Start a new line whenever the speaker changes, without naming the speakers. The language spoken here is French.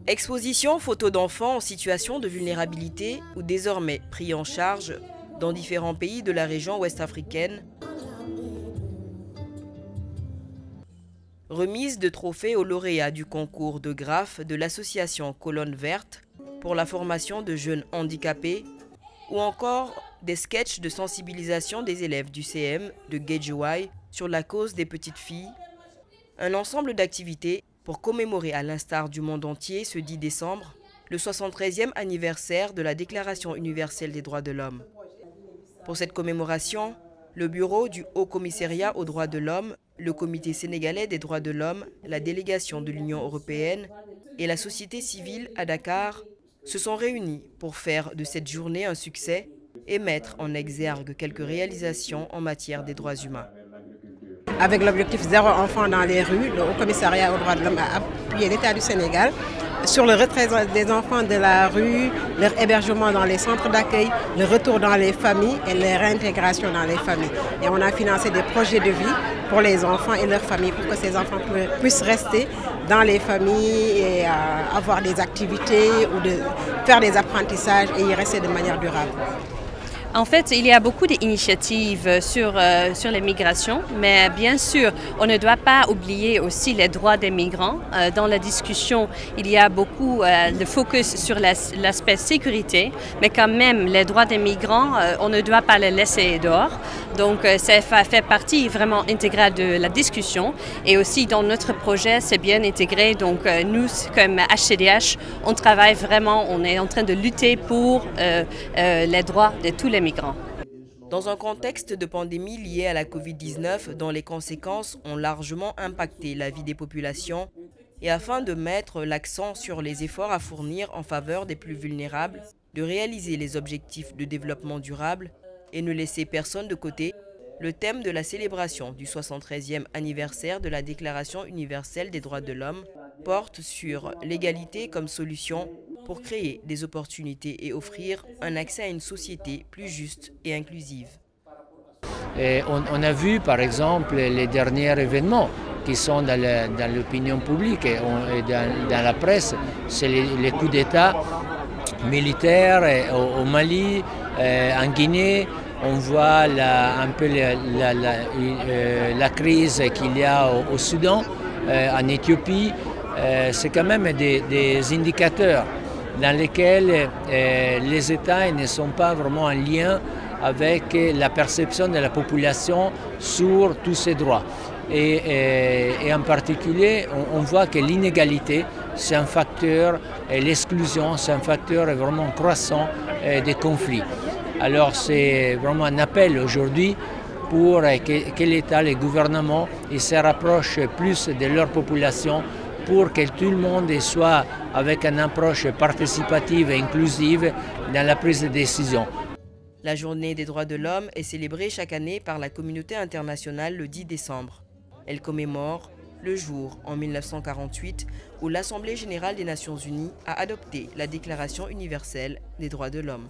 Exposition photos d'enfants en situation de vulnérabilité ou désormais pris en charge dans différents pays de la région ouest-africaine. Remise de trophées aux lauréats du concours de graphes de l'association Colonne Verte pour la formation de jeunes handicapés ou encore des sketchs de sensibilisation des élèves du CM de Guédiawaye sur la cause des petites filles. Un ensemble d'activités pour commémorer à l'instar du monde entier ce 10 décembre, le 73e anniversaire de la Déclaration universelle des droits de l'homme. Pour cette commémoration, le bureau du Haut Commissariat aux droits de l'homme, le Comité sénégalais des droits de l'homme, la délégation de l'Union européenne et la société civile à Dakar se sont réunis pour faire de cette journée un succès et mettre en exergue quelques réalisations en matière des droits humains.
Avec l'objectif zéro enfant dans les rues, le Haut Commissariat aux droits de l'homme a appuyé l'État du Sénégal sur le retrait des enfants de la rue, leur hébergement dans les centres d'accueil, le retour dans les familles et leur réintégration dans les familles. Et on a financé des projets de vie pour les enfants et leurs familles pour que ces enfants puissent rester dans les familles et avoir des activités ou de faire des apprentissages et y rester de manière durable.
En fait, il y a beaucoup d'initiatives sur les migrations, mais bien sûr, on ne doit pas oublier aussi les droits des migrants. Dans la discussion, il y a beaucoup de focus sur l'aspect sécurité, mais quand même, les droits des migrants, on ne doit pas les laisser dehors. Donc, ça fait partie vraiment intégrale de la discussion. Et aussi, dans notre projet, c'est bien intégré. Donc, nous, comme HCDH, on travaille vraiment, on est en train de lutter pour les droits de tous les migrants.
Dans un contexte de pandémie liée à la Covid-19, dont les conséquences ont largement impacté la vie des populations, et afin de mettre l'accent sur les efforts à fournir en faveur des plus vulnérables, de réaliser les objectifs de développement durable et ne laisser personne de côté, le thème de la célébration du 73e anniversaire de la Déclaration universelle des droits de l'homme porte sur l'égalité comme solution pour créer des opportunités et offrir un accès à une société plus juste et inclusive.
Et on a vu par exemple les derniers événements qui sont dans l'opinion publique et dans la presse, c'est les coups d'État militaires au Mali, en Guinée. On voit un peu la crise qu'il y a au Soudan, en Éthiopie. C'est quand même des indicateurs dans lesquels les États ne sont pas vraiment en lien avec la perception de la population sur tous ces droits. Et en particulier, on voit que l'inégalité, c'est un facteur, et l'exclusion, c'est un facteur vraiment croissant des conflits. Alors c'est vraiment un appel aujourd'hui pour que l'État, les gouvernements, ils se rapprochent plus de leur population pour que tout le monde soit avec une approche participative et inclusive dans la prise de décision.
La journée des droits de l'homme est célébrée chaque année par la communauté internationale le 10 décembre. Elle commémore le jour en 1948 où l'Assemblée générale des Nations unies a adopté la Déclaration universelle des droits de l'homme.